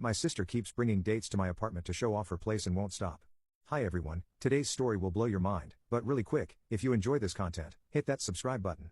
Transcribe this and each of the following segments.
My sister keeps bringing dates to my apartment to show off her place and won't stop. Hi everyone, today's story will blow your mind, but really quick, if you enjoy this content, hit that subscribe button.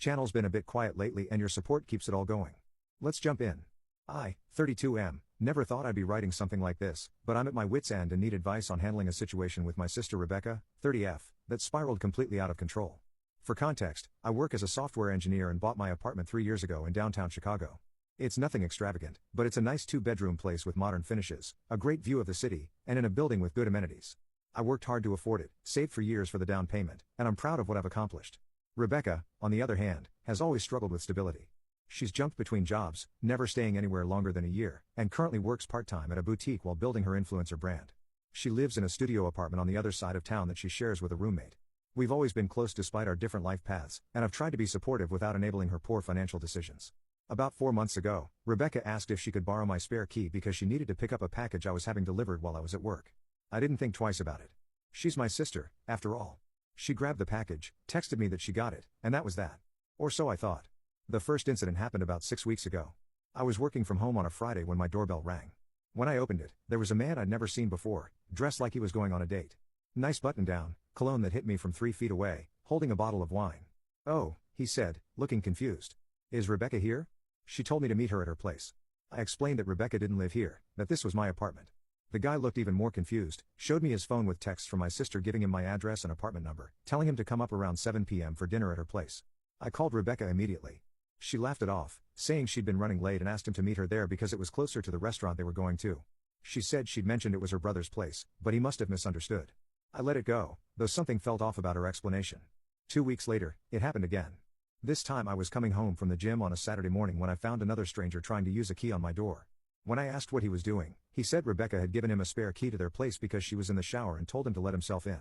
Channel's been a bit quiet lately and your support keeps it all going. Let's jump in. I, 32M, never thought I'd be writing something like this, but I'm at my wit's end and need advice on handling a situation with my sister Rebecca, 30F, that spiraled completely out of control. For context, I work as a software engineer and bought my apartment 3 years ago in downtown Chicago. It's nothing extravagant, but it's a nice 2-bedroom place with modern finishes, a great view of the city, and in a building with good amenities. I worked hard to afford it, saved for years for the down payment, and I'm proud of what I've accomplished. Rebecca, on the other hand, has always struggled with stability. She's jumped between jobs, never staying anywhere longer than a year, and currently works part-time at a boutique while building her influencer brand. She lives in a studio apartment on the other side of town that she shares with a roommate. We've always been close despite our different life paths, and I've tried to be supportive without enabling her poor financial decisions. About 4 months ago, Rebecca asked if she could borrow my spare key because she needed to pick up a package I was having delivered while I was at work. I didn't think twice about it. She's my sister, after all. She grabbed the package, texted me that she got it, and that was that. Or so I thought. The first incident happened about 6 weeks ago. I was working from home on a Friday when my doorbell rang. When I opened it, there was a man I'd never seen before, dressed like he was going on a date. Nice button down, cologne that hit me from 3 feet away, holding a bottle of wine. "Oh," he said, looking confused. "Is Rebecca here?" She told me to meet her at her place. I explained that Rebecca didn't live here, that this was my apartment. The guy looked even more confused, showed me his phone with texts from my sister giving him my address and apartment number, telling him to come up around 7 p.m. for dinner at her place. I called Rebecca immediately. She laughed it off, saying she'd been running late and asked him to meet her there because it was closer to the restaurant they were going to. She said she'd mentioned it was her brother's place, but he must have misunderstood. I let it go, though something felt off about her explanation. 2 weeks later, it happened again. This time I was coming home from the gym on a Saturday morning when I found another stranger trying to use a key on my door. When I asked what he was doing, he said Rebecca had given him a spare key to their place because she was in the shower and told him to let himself in.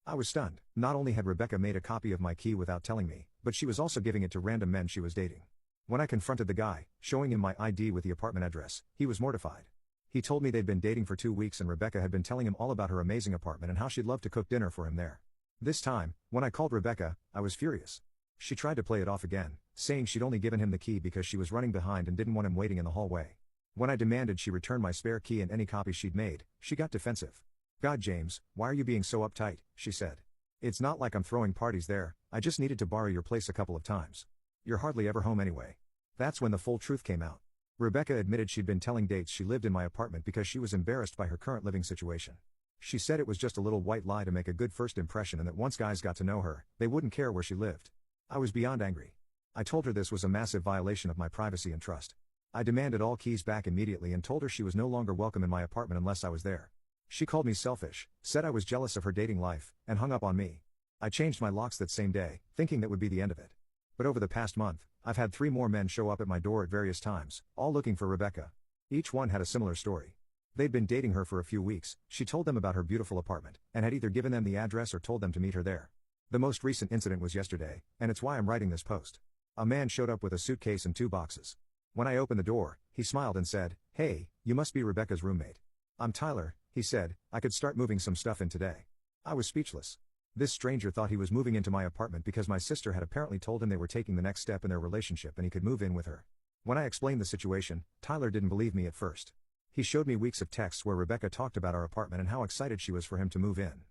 I was stunned. Not only had Rebecca made a copy of my key without telling me, but she was also giving it to random men she was dating. When I confronted the guy, showing him my ID with the apartment address, he was mortified. He told me they'd been dating for 2 weeks and Rebecca had been telling him all about her amazing apartment and how she'd love to cook dinner for him there. This time, when I called Rebecca, I was furious. She tried to play it off again, saying she'd only given him the key because she was running behind and didn't want him waiting in the hallway. When I demanded she return my spare key and any copy she'd made, she got defensive. "God James, why are you being so uptight?" she said. "It's not like I'm throwing parties there, I just needed to borrow your place a couple of times. You're hardly ever home anyway." That's when the full truth came out. Rebecca admitted she'd been telling dates she lived in my apartment because she was embarrassed by her current living situation. She said it was just a little white lie to make a good first impression and that once guys got to know her, they wouldn't care where she lived. I was beyond angry. I told her this was a massive violation of my privacy and trust. I demanded all keys back immediately and told her she was no longer welcome in my apartment unless I was there. She called me selfish, said I was jealous of her dating life, and hung up on me. I changed my locks that same day, thinking that would be the end of it. But over the past month, I've had 3 more men show up at my door at various times, all looking for Rebecca. Each one had a similar story. They'd been dating her for a few weeks, she told them about her beautiful apartment, and had either given them the address or told them to meet her there. The most recent incident was yesterday, and it's why I'm writing this post. A man showed up with a suitcase and 2 boxes. When I opened the door, he smiled and said, "Hey, you must be Rebecca's roommate." "I'm Tyler," he said, "I could start moving some stuff in today." I was speechless. This stranger thought he was moving into my apartment because my sister had apparently told him they were taking the next step in their relationship and he could move in with her. When I explained the situation, Tyler didn't believe me at first. He showed me weeks of texts where Rebecca talked about our apartment and how excited she was for him to move in.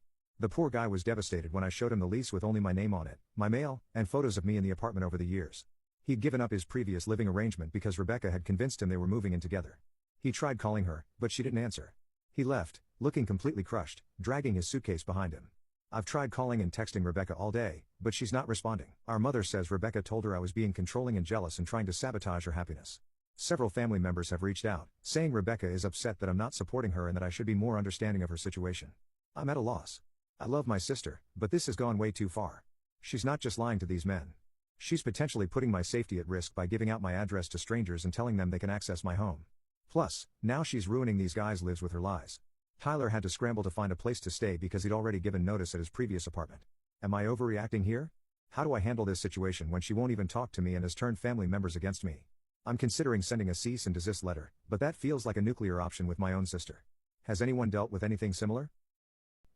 The poor guy was devastated when I showed him the lease with only my name on it, my mail, and photos of me in the apartment over the years. He'd given up his previous living arrangement because Rebecca had convinced him they were moving in together. He tried calling her, but she didn't answer. He left, looking completely crushed, dragging his suitcase behind him. I've tried calling and texting Rebecca all day, but she's not responding. Our mother says Rebecca told her I was being controlling and jealous and trying to sabotage her happiness. Several family members have reached out, saying Rebecca is upset that I'm not supporting her and that I should be more understanding of her situation. I'm at a loss. I love my sister, but this has gone way too far. She's not just lying to these men. She's potentially putting my safety at risk by giving out my address to strangers and telling them they can access my home. Plus, now she's ruining these guys' lives with her lies. Tyler had to scramble to find a place to stay because he'd already given notice at his previous apartment. Am I overreacting here? How do I handle this situation when she won't even talk to me and has turned family members against me? I'm considering sending a cease and desist letter, but that feels like a nuclear option with my own sister. Has anyone dealt with anything similar?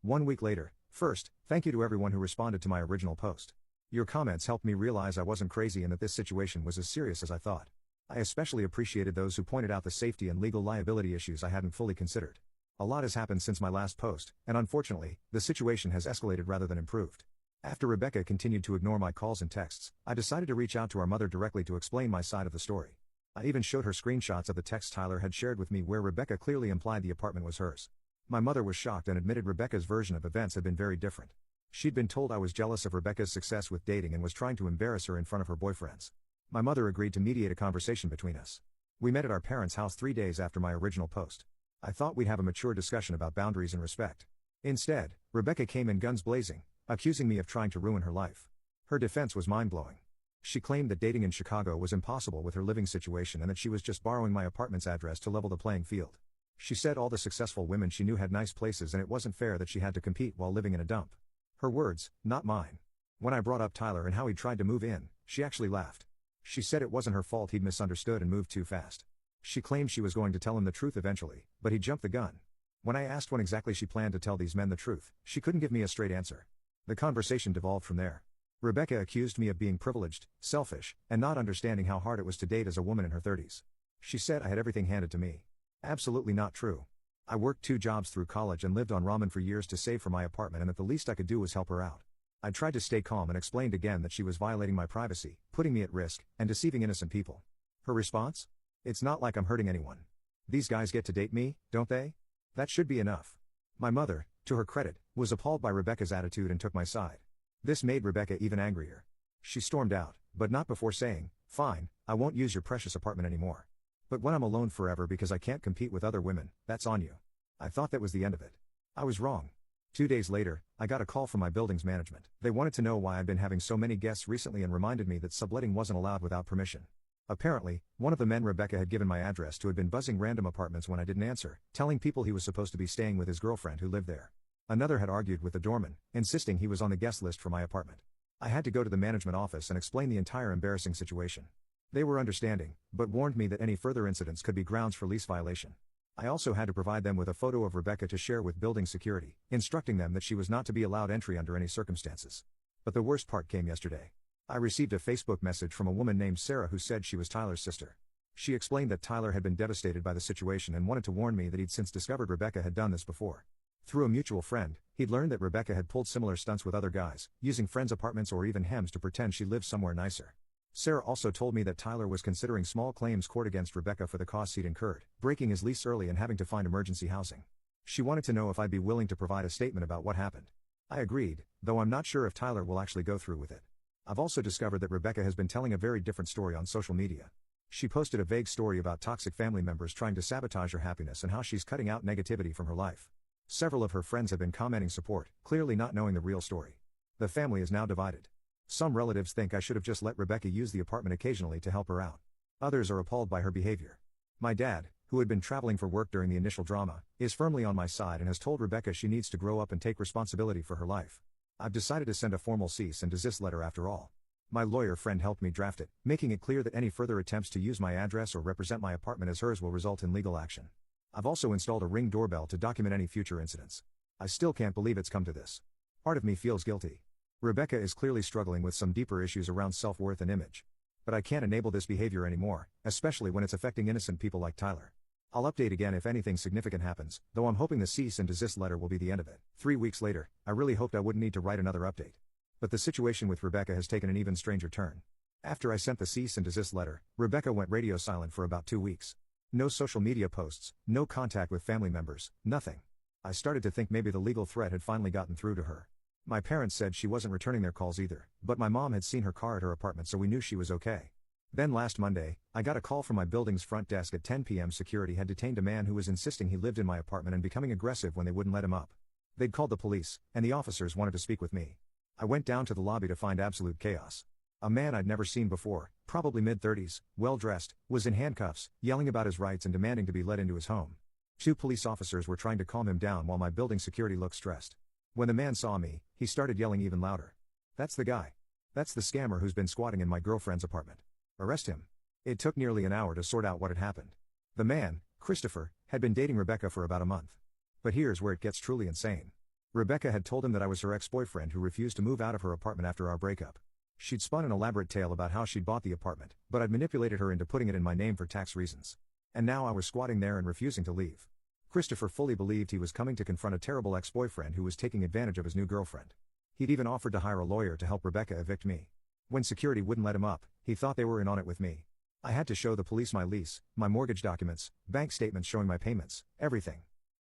1 week later. First, thank you to everyone who responded to my original post. Your comments helped me realize I wasn't crazy and that this situation was as serious as I thought. I especially appreciated those who pointed out the safety and legal liability issues I hadn't fully considered. A lot has happened since my last post, and unfortunately, the situation has escalated rather than improved. After Rebecca continued to ignore my calls and texts, I decided to reach out to our mother directly to explain my side of the story. I even showed her screenshots of the text Tyler had shared with me where Rebecca clearly implied the apartment was hers. My mother was shocked and admitted Rebecca's version of events had been very different. She'd been told I was jealous of Rebecca's success with dating and was trying to embarrass her in front of her boyfriends. My mother agreed to mediate a conversation between us. We met at our parents' house 3 days after my original post. I thought we'd have a mature discussion about boundaries and respect. Instead, Rebecca came in guns blazing, accusing me of trying to ruin her life. Her defense was mind-blowing. She claimed that dating in Chicago was impossible with her living situation and that she was just borrowing my apartment's address to level the playing field. She said all the successful women she knew had nice places and it wasn't fair that she had to compete while living in a dump. Her words, not mine. When I brought up Tyler and how he tried to move in, she actually laughed. She said it wasn't her fault he'd misunderstood and moved too fast. She claimed she was going to tell him the truth eventually, but he jumped the gun. When I asked when exactly she planned to tell these men the truth, she couldn't give me a straight answer. The conversation devolved from there. Rebecca accused me of being privileged, selfish, and not understanding how hard it was to date as a woman in her 30s. She said I had everything handed to me. Absolutely not true. I worked 2 jobs through college and lived on ramen for years to save for my apartment, and that the least I could do was help her out. I tried to stay calm and explained again that she was violating my privacy, putting me at risk, and deceiving innocent people. Her response? It's not like I'm hurting anyone. These guys get to date me, don't they? That should be enough. My mother, to her credit, was appalled by Rebecca's attitude and took my side. This made Rebecca even angrier. She stormed out, but not before saying, "Fine, I won't use your precious apartment anymore. But when I'm alone forever because I can't compete with other women, that's on you." I thought that was the end of it. I was wrong. 2 days later, I got a call from my building's management. They wanted to know why I'd been having so many guests recently and reminded me that subletting wasn't allowed without permission. Apparently, one of the men Rebecca had given my address to had been buzzing random apartments when I didn't answer, telling people he was supposed to be staying with his girlfriend who lived there. Another had argued with the doorman, insisting he was on the guest list for my apartment. I had to go to the management office and explain the entire embarrassing situation. They were understanding, but warned me that any further incidents could be grounds for lease violation. I also had to provide them with a photo of Rebecca to share with building security, instructing them that she was not to be allowed entry under any circumstances. But the worst part came yesterday. I received a Facebook message from a woman named Sarah who said she was Tyler's sister. She explained that Tyler had been devastated by the situation and wanted to warn me that he'd since discovered Rebecca had done this before. Through a mutual friend, he'd learned that Rebecca had pulled similar stunts with other guys, using friends' apartments or even Hems to pretend she lived somewhere nicer. Sarah also told me that Tyler was considering small claims court against Rebecca for the costs he'd incurred, breaking his lease early and having to find emergency housing. She wanted to know if I'd be willing to provide a statement about what happened. I agreed, though I'm not sure if Tyler will actually go through with it. I've also discovered that Rebecca has been telling a very different story on social media. She posted a vague story about toxic family members trying to sabotage her happiness and how she's cutting out negativity from her life. Several of her friends have been commenting support, clearly not knowing the real story. The family is now divided. Some relatives think I should have just let Rebecca use the apartment occasionally to help her out. Others are appalled by her behavior. My dad, who had been traveling for work during the initial drama, is firmly on my side and has told Rebecca she needs to grow up and take responsibility for her life. I've decided to send a formal cease and desist letter after all. My lawyer friend helped me draft it, making it clear that any further attempts to use my address or represent my apartment as hers will result in legal action. I've also installed a Ring doorbell to document any future incidents. I still can't believe it's come to this. Part of me feels guilty. Rebecca is clearly struggling with some deeper issues around self-worth and image. But I can't enable this behavior anymore, especially when it's affecting innocent people like Tyler. I'll update again if anything significant happens, though I'm hoping the cease and desist letter will be the end of it. 3 weeks later, I really hoped I wouldn't need to write another update. But the situation with Rebecca has taken an even stranger turn. After I sent the cease and desist letter, Rebecca went radio silent for about 2 weeks. No social media posts, no contact with family members, nothing. I started to think maybe the legal threat had finally gotten through to her. My parents said she wasn't returning their calls either, but my mom had seen her car at her apartment, so we knew she was okay. Then last Monday, I got a call from my building's front desk at 10 p.m. Security had detained a man who was insisting he lived in my apartment and becoming aggressive when they wouldn't let him up. They'd called the police, and the officers wanted to speak with me. I went down to the lobby to find absolute chaos. A man I'd never seen before, probably mid-30s, well-dressed, was in handcuffs, yelling about his rights and demanding to be let into his home. 2 police officers were trying to calm him down while my building security looked stressed. When the man saw me, he started yelling even louder. "That's the guy. That's the scammer who's been squatting in my girlfriend's apartment. Arrest him." It took nearly an hour to sort out what had happened. The man, Christopher, had been dating Rebecca for about a month. But here's where it gets truly insane. Rebecca had told him that I was her ex-boyfriend who refused to move out of her apartment after our breakup. She'd spun an elaborate tale about how she'd bought the apartment, but I'd manipulated her into putting it in my name for tax reasons. And now I was squatting there and refusing to leave. Christopher fully believed he was coming to confront a terrible ex-boyfriend who was taking advantage of his new girlfriend. He'd even offered to hire a lawyer to help Rebecca evict me. When security wouldn't let him up, he thought they were in on it with me. I had to show the police my lease, my mortgage documents, bank statements showing my payments, everything.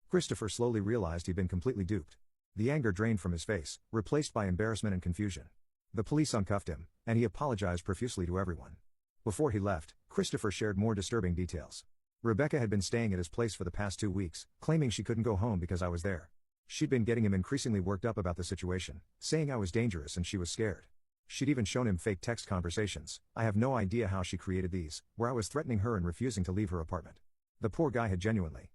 Christopher slowly realized he'd been completely duped. The anger drained from his face, replaced by embarrassment and confusion. The police uncuffed him, and he apologized profusely to everyone. Before he left, Christopher shared more disturbing details. Rebecca had been staying at his place for the past 2 weeks, claiming she couldn't go home because I was there. She'd been getting him increasingly worked up about the situation, saying I was dangerous and she was scared. She'd even shown him fake text conversations. I have no idea how she created these, where I was threatening her and refusing to leave her apartment. The poor guy had genuinely